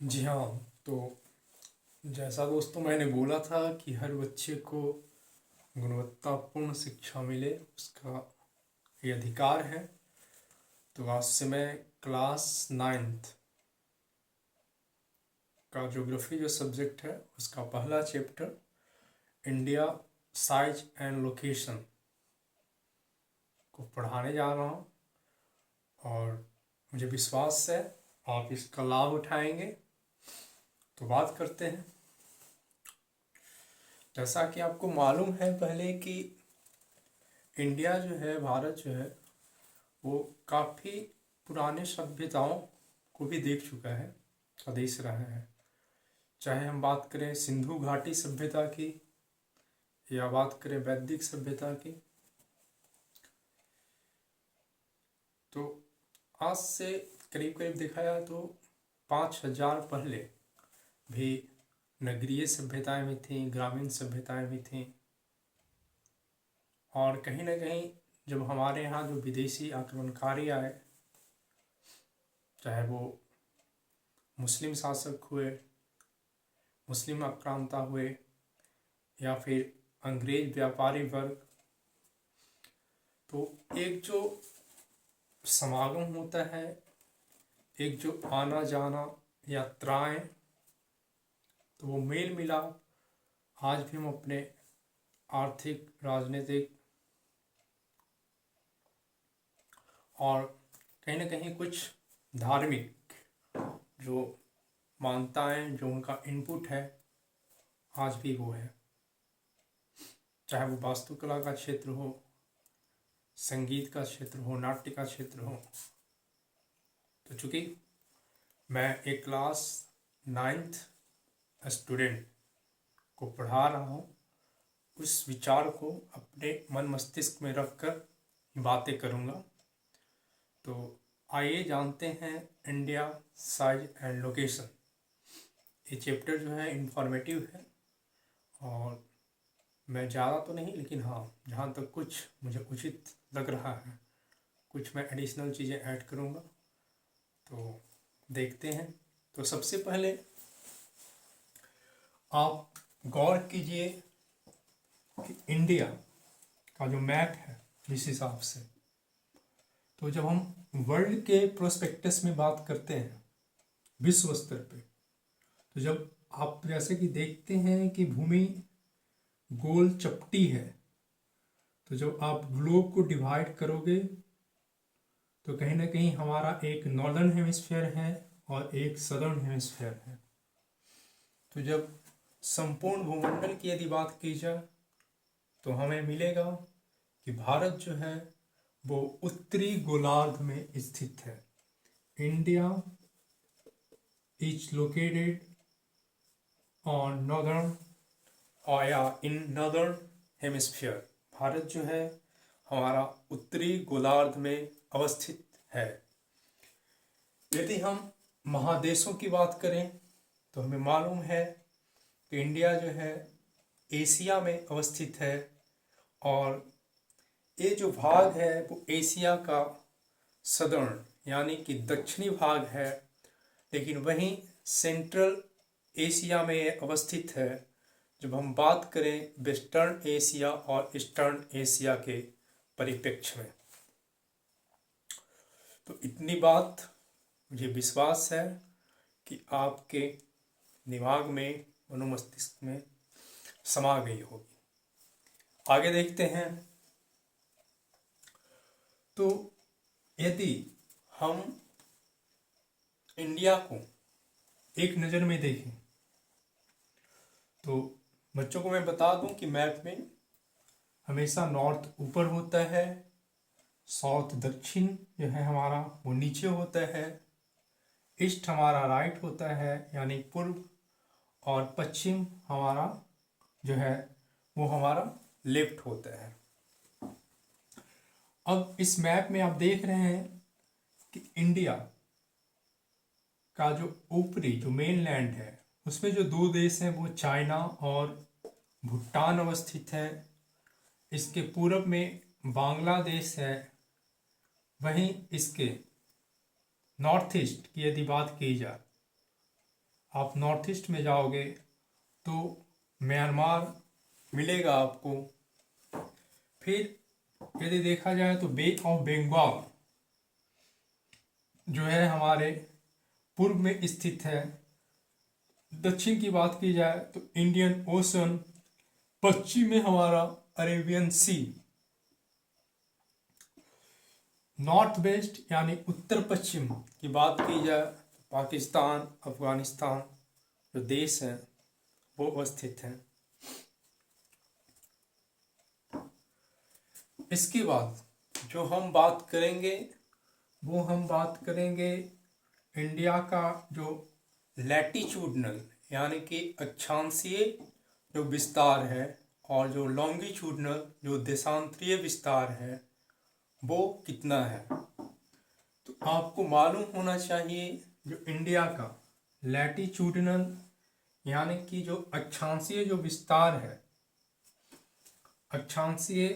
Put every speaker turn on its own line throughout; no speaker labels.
जी हाँ। तो जैसा दोस्तों मैंने बोला था कि हर बच्चे को गुणवत्तापूर्ण शिक्षा मिले, उसका ये अधिकार है। तो आज से मैं क्लास 9th का ज्योग्राफी जो सब्जेक्ट है उसका पहला chapter India size and location को पढ़ाने जा रहा हूँ, और मुझे विश्वास है आप इसका लाभ उठाएंगे। तो बात करते हैं। जैसा कि आपको मालूम है पहले कि इंडिया जो है, भारत जो है, वो काफ़ी पुराने सभ्यताओं को भी देख चुका है, का देश रहा है। चाहे हम बात करें सिंधु घाटी सभ्यता की या बात करें वैदिक सभ्यता की, तो आज से करीब करीब देखा जाए तो 5000 पहले भी नगरीय सभ्यताएं भी थीं, ग्रामीण सभ्यताएं भी थीं। और कहीं ना कहीं जब हमारे यहाँ जो विदेशी आक्रमणकारी आए, चाहे वो मुस्लिम शासक हुए, मुस्लिम आक्रांता हुए, या फिर अंग्रेज व्यापारी वर्ग, तो एक जो समागम होता है, एक जो आना जाना, यात्राएं, तो वो मेल मिलाप आज भी हम अपने आर्थिक, राजनीतिक और कहीं ना कहीं कुछ धार्मिक जो मान्यताएं, जो उनका इनपुट है, आज भी वो है। चाहे वो वास्तुकला का क्षेत्र हो, संगीत का क्षेत्र हो, नाट्य का क्षेत्र हो। तो चूँकि मैं एक क्लास 9th स्टूडेंट को पढ़ा रहा हूँ, उस विचार को अपने मन मस्तिष्क में रखकर बातें करूँगा। तो आइए जानते हैं इंडिया साइज एंड लोकेशन। ये चैप्टर जो है इंफॉर्मेटिव है, और मैं ज़्यादा तो नहीं, लेकिन हाँ, जहाँ तक कुछ मुझे उचित लग रहा है, कुछ मैं एडिशनल चीज़ें ऐड करूँगा। तो देखते हैं। तो सबसे पहले आप गौर कीजिए कि इंडिया का जो मैप है, जिस हिसाब से, तो जब हम वर्ल्ड के प्रोस्पेक्टस में बात करते हैं विश्व स्तर पे, तो जब आप जैसे कि देखते हैं कि भूमि गोल चपटी है, तो जब आप ग्लोब को डिवाइड करोगे तो कहीं ना कहीं हमारा एक नॉर्दर्न हेमिस्फीयर है और एक सदर्न हेमिस्फीयर है। तो जब संपूर्ण भूमंडल की यदि बात की जाए तो हमें मिलेगा कि भारत जो है वो उत्तरी गोलार्ध में स्थित है। India is located on northern और या इन नॉर्दर्न हेमिस्फीयर। भारत जो है हमारा उत्तरी गोलार्ध में अवस्थित है। यदि हम महादेशों की बात करें तो हमें मालूम है कि इंडिया जो है एशिया में अवस्थित है, और ये जो भाग है वो एशिया का सदर्न यानी कि दक्षिणी भाग है, लेकिन वहीं सेंट्रल एशिया में अवस्थित है जब हम बात करें वेस्टर्न एशिया और ईस्टर्न एशिया के परिप्रेक्ष्य में। तो इतनी बात मुझे विश्वास है कि आपके दिमाग में, मनोमस्तिष्क में समा गई होगी। आगे देखते हैं। तो यदि हम इंडिया को एक नज़र में देखें तो बच्चों को मैं बता दूं कि मैप में हमेशा नॉर्थ ऊपर होता है, साउथ दक्षिण जो है हमारा वो नीचे होता है, ईस्ट हमारा राइट होता है यानी पूर्व, और पश्चिम हमारा जो है वो हमारा लेफ्ट होता है। अब इस मैप में आप देख रहे हैं कि इंडिया का जो ऊपरी जो मेन लैंड है उसमें जो दो देश हैं वो चाइना और भूटान अवस्थित है। इसके पूरब में बांग्लादेश है। वहीं इसके नॉर्थ ईस्ट की यदि बात की जाए आप नॉर्थ ईस्ट में जाओगे तो म्यांमार मिलेगा आपको। फिर यदि देखा जाए तो बे ऑफ बंगाल जो है हमारे पूर्व में स्थित है। दक्षिण की बात की जाए तो इंडियन ओशन, पश्चिम में हमारा अरेबियन सी, नॉर्थ वेस्ट यानी उत्तर पश्चिम की बात की जाए तो पाकिस्तान, अफगानिस्तान जो देश हैं वो अवस्थित हैं। इसके बाद जो हम बात करेंगे वो हम बात करेंगे इंडिया का जो लैटिट्यूडनल यानी कि अक्षांशीय जो विस्तार है और जो लॉन्गिट्यूडनल जो देशांतरीय विस्तार है वो कितना है। तो आपको मालूम होना चाहिए जो इंडिया का लैटिट्यूडनल यानी कि जो अक्षांशीय जो विस्तार है, अक्षांशीय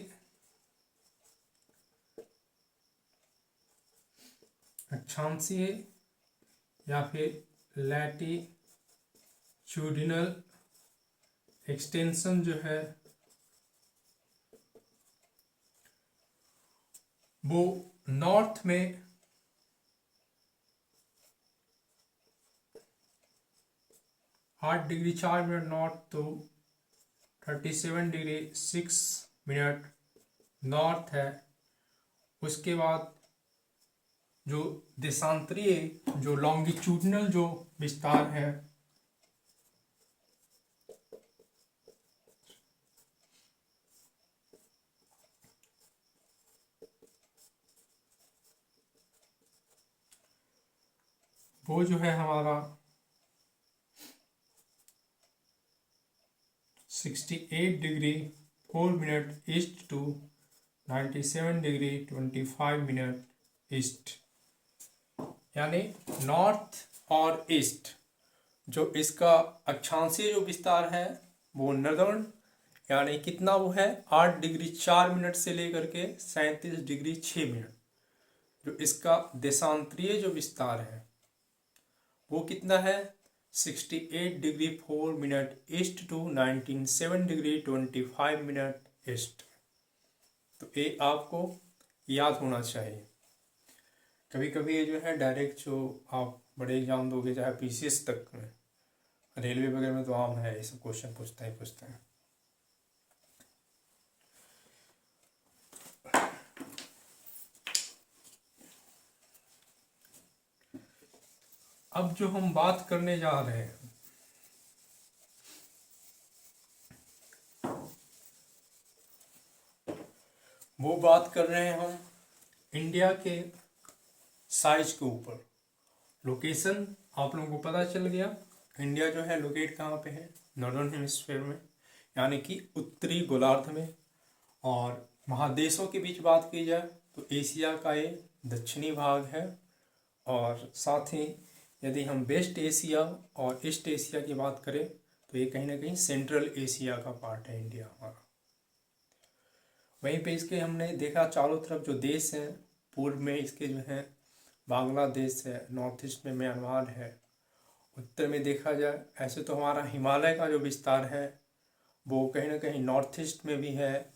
या फिर लैटिट्यूडिनल एक्सटेंशन जो है वो नॉर्थ में 8 डिग्री 4 मिनट नॉर्थ तो 37 डिग्री 6 मिनट नॉर्थ है। उसके बाद जो देशांतरीय जो लॉन्गिट्यूडनल जो विस्तार है वो जो है हमारा 68 degree 4 minute east to 97 degree 25 minute east, यानी नॉर्थ और ईस्ट जो इसका अक्षांशीय जो विस्तार है वो नर्दर्न यानी कितना वो है 8 डिग्री 4 मिनट से लेकर के 37 डिग्री 6 मिनट। जो इसका देशांतरीय जो विस्तार है वो कितना है 68 degree 4 minute east to 97 degree 25 minute east. तो ये आपको याद होना चाहिए। कभी कभी ये जो है डायरेक्ट जो आप बड़े एग्जाम दोगे चाहे पीसीएस तक में, रेलवे वगैरह में तो आम है ये सब क्वेश्चन पूछते हैं। अब जो हम बात करने जा रहे हैं वो बात कर रहे हैं हम इंडिया के साइज के ऊपर। लोकेशन आप लोगों को पता चल गया, इंडिया जो है लोकेट कहाँ पे है, नॉर्दर्न हेमिस्फीयर में यानी कि उत्तरी गोलार्ध में। और महादेशों के बीच बात की जाए तो एशिया का ये दक्षिणी भाग है, और साथ ही यदि हम वेस्ट एशिया और ईस्ट एशिया की बात करें तो ये कहीं ना कहीं सेंट्रल एशिया का पार्ट है इंडिया हमारा। वहीं पे इसके हमने देखा चारों तरफ जो देश हैं, पूर्व में इसके जो है बांग्लादेश है, नॉर्थ ईस्ट में म्यांमार है, उत्तर में देखा जाए ऐसे तो हमारा हिमालय का जो विस्तार है वो कहीं ना कहीं नॉर्थ ईस्ट में भी है,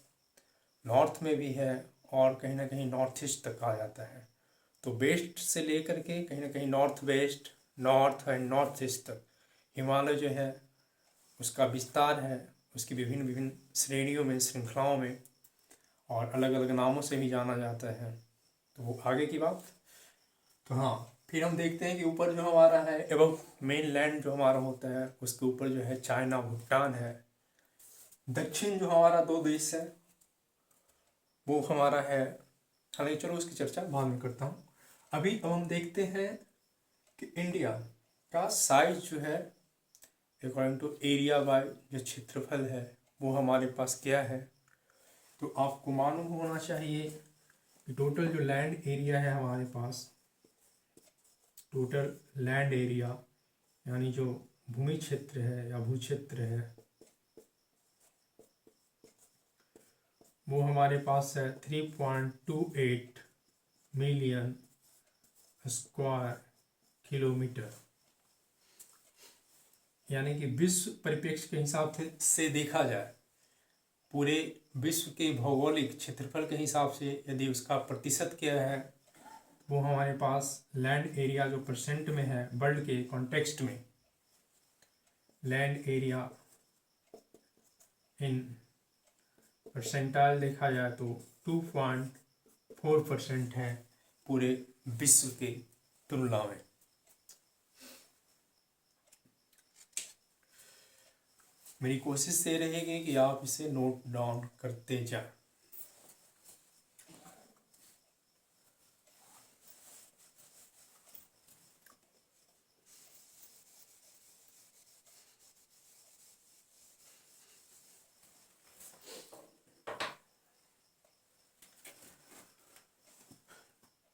नॉर्थ में भी है, और कहीं ना कहीं नॉर्थ ईस्ट तक आ जाता है। तो वेस्ट से लेकर के कहीं ना कहीं north west, north and north east तक हिमालय जो है उसका विस्तार है, उसकी विभिन्न विभिन्न श्रेणियों में, श्रृंखलाओं में, और अलग अलग नामों से भी जाना जाता है। तो वो आगे की बात। तो हाँ, फिर हम देखते हैं कि ऊपर जो हमारा है एवं मेन लैंड जो हमारा होता है उसके ऊपर जो है चाइना, भूटान है। दक्षिण जो हमारा दो देश है वो हमारा है, हालांकि चलो उसकी चर्चा बाद में करता हूँ। अभी अब हम देखते हैं कि इंडिया का साइज जो है अकॉर्डिंग टू एरिया बाय जो क्षेत्रफल है वो हमारे पास क्या है। तो आपको मालूम होना चाहिए कि टोटल जो लैंड एरिया है हमारे पास, टोटल लैंड एरिया यानी जो भूमि क्षेत्र है या भू क्षेत्र है वो हमारे पास है 3.28 मिलियन स्क्वायर किलोमीटर। यानी कि विश्व परिप्रेक्ष्य के हिसाब से देखा जाए, पूरे विश्व के भौगोलिक क्षेत्रफल के हिसाब से यदि उसका प्रतिशत क्या है, वो हमारे पास लैंड एरिया जो परसेंट में है वर्ल्ड के कॉन्टेक्स्ट में, लैंड एरिया इन परसेंटाइल देखा जाए तो 2.4% है पूरे विश्व के तुलना में। मेरी कोशिश ये रहेगी कि आप इसे नोट डाउन करते जाएं।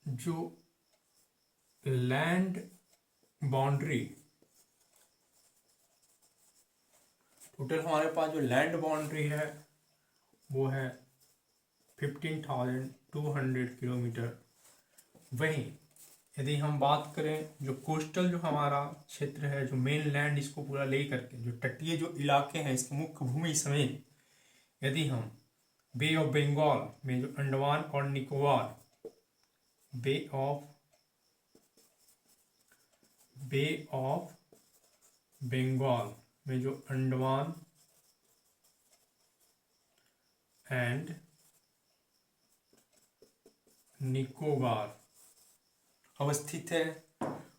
जो लैंड बाउंड्री, टोटल हमारे पास जो लैंड बाउंड्री है वो है 15,200 किलोमीटर। वहीं यदि हम बात करें जो कोस्टल जो हमारा क्षेत्र है, जो मेन लैंड इसको पूरा ले करके जो तटीय जो इलाके हैं इसके मुख्य भूमि समेत, यदि हम बे ऑफ बंगाल में जो अंडमान और निकोबार, बे ऑफ बंगाल में जो अंडमान एंड निकोबार अवस्थित है,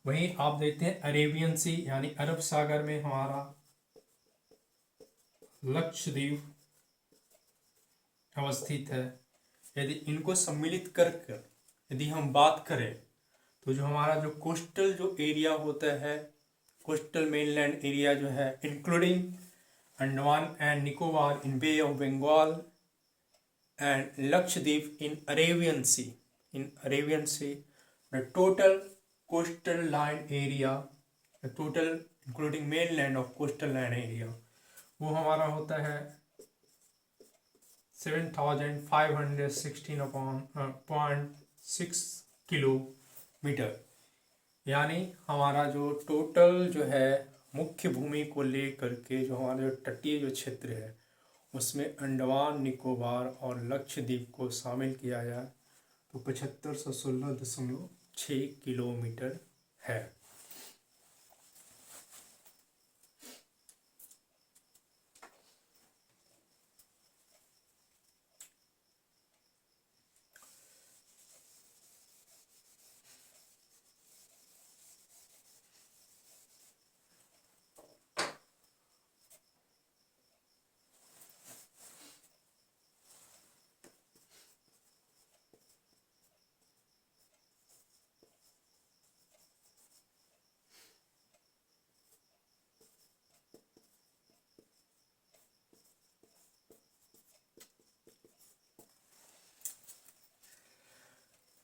वहीं आप देखते हैं अरेबियन सी यानी अरब सागर में हमारा लक्षद्वीप अवस्थित है। यदि इनको सम्मिलित करके यदि हम बात करें तो जो हमारा जो कोस्टल जो एरिया होता है, कोस्टल मेनलैंड एरिया जो है including Andaman and Nicobar in bay of Bengal and Lakshadweep in Arabian sea, the total coastal line area, the total including mainland of coastal land area, वो हमारा होता है 7,516.6 किलोमीटर। यानी हमारा जो टोटल जो है मुख्य भूमि को लेकर के जो हमारा जो तटीय जो क्षेत्र है उसमें अंडमान निकोबार और लक्षद्वीप को शामिल किया जाए तो 7516.6 किलोमीटर है।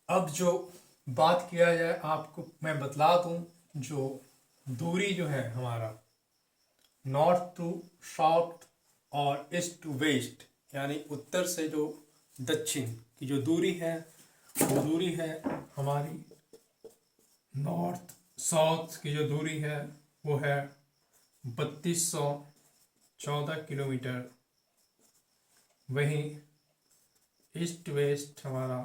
अब जो बात किया जाए, आपको मैं बतला दूं, जो दूरी जो है हमारा नॉर्थ टू साउथ और ईस्ट टू वेस्ट यानी उत्तर से जो दक्षिण की जो दूरी है वो दूरी है हमारी, नॉर्थ साउथ की जो दूरी है वो है 3214 किलोमीटर। वहीं ईस्ट वेस्ट हमारा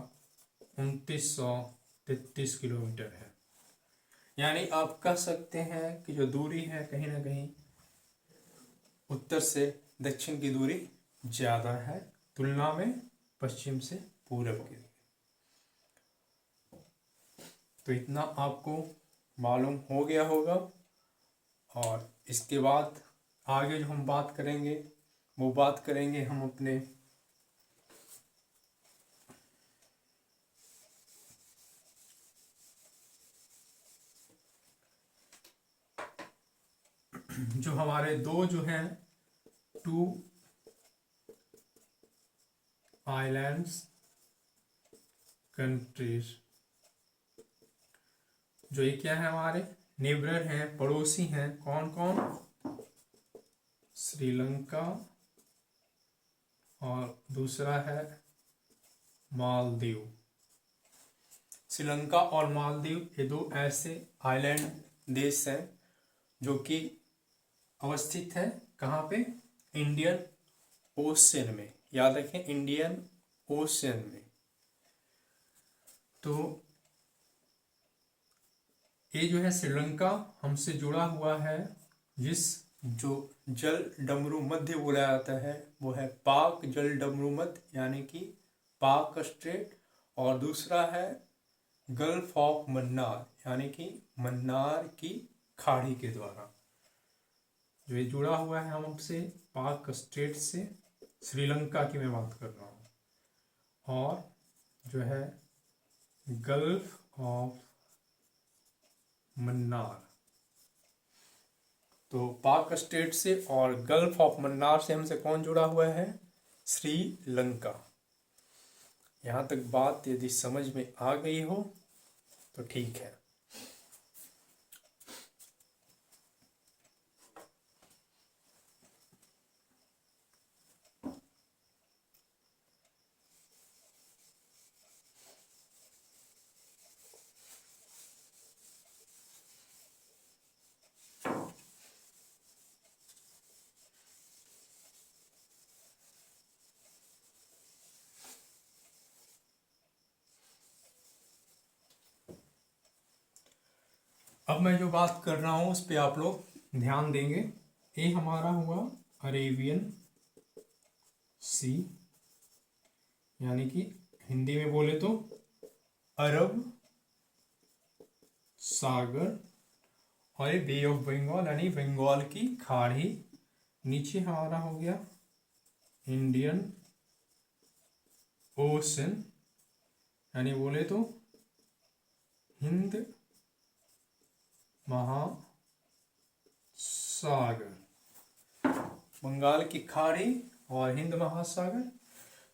2933 किलोमीटर है। यानी आप कह सकते हैं कि जो दूरी है कहीं ना कहीं उत्तर से दक्षिण की दूरी ज़्यादा है तुलना में पश्चिम से पूरब के। तो इतना आपको मालूम हो गया होगा। और इसके बाद आगे जो हम बात करेंगे वो बात करेंगे हम अपने जो हमारे दो जो हैं 2 आइलैंड्स कंट्रीज, जो ये क्या है हमारे नेबरर हैं, पड़ोसी हैं। कौन कौन? श्रीलंका और दूसरा है मालदीव। श्रीलंका और मालदीव ये दो ऐसे आइलैंड देश हैं जो कि अवस्थित है कहाँ पे? इंडियन ओशियन में। याद रखें, इंडियन ओशियन में। तो ये जो है श्रीलंका हमसे जुड़ा हुआ है। जिस जो जल डमरू मध्य बोला जाता है वो है पाक जल डमरू मध्य, यानी कि पाक स्ट्रेट। और दूसरा है गल्फ ऑफ मन्नार, यानी कि मन्नार की खाड़ी के द्वारा जो ये जुड़ा हुआ है हमसे पाक स्ट्रेट से। श्रीलंका की मैं बात कर रहा हूँ। और जो है गल्फ ऑफ मन्नार, तो पाक स्टेट से और गल्फ ऑफ मन्नार से हमसे कौन जुड़ा हुआ है? श्रीलंका। यहाँ तक बात यदि समझ में आ गई हो तो ठीक है। अब मैं जो बात कर रहा हूं उस पे आप लोग ध्यान देंगे। ये हमारा हुआ अरेबियन सी, यानी कि हिंदी में बोले तो अरब सागर। और ये बे ऑफ बंगाल यानी बंगाल की खाड़ी। नीचे हमारा हो गया इंडियन ओशन, यानी बोले तो हिंद महासागर, बंगाल की खाड़ी और हिंद महासागर।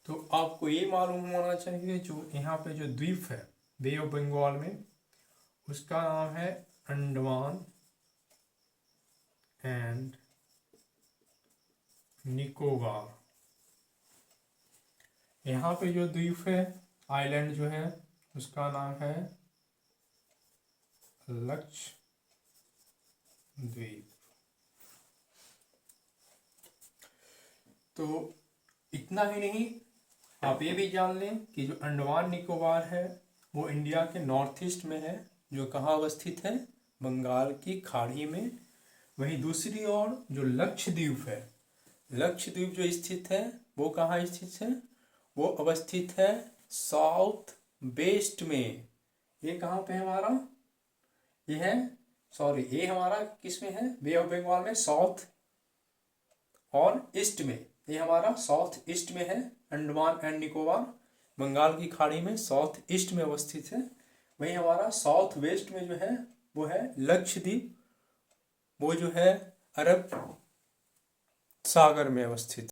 तो आपको ये मालूम होना चाहिए जो यहाँ पे जो द्वीप है बे ऑफ बंगाल में, उसका नाम है अंडमान एंड निकोबार। यहाँ पे जो द्वीप है, आइलैंड जो है, उसका नाम है लक्षद्वीप। तो इतना ही नहीं, आप ये भी जान लें कि जो अंडमान निकोबार है वो इंडिया के नॉर्थ ईस्ट में है। जो कहाँ अवस्थित है? बंगाल की खाड़ी में। वहीं दूसरी ओर जो लक्षद्वीप है, लक्षद्वीप जो स्थित है वो कहाँ स्थित है? वो अवस्थित है साउथ वेस्ट में। ये कहाँ पे है हमारा? ये है, सॉरी, ये हमारा किस में है? बे ऑफ बंगाल में साउथ और ईस्ट में। ये हमारा साउथ ईस्ट में है। अंडमान एंड निकोबार बंगाल की खाड़ी में साउथ ईस्ट में अवस्थित है। वहीं हमारा साउथ वेस्ट में जो है वो है लक्षद्वीप, वो जो है अरब सागर में अवस्थित।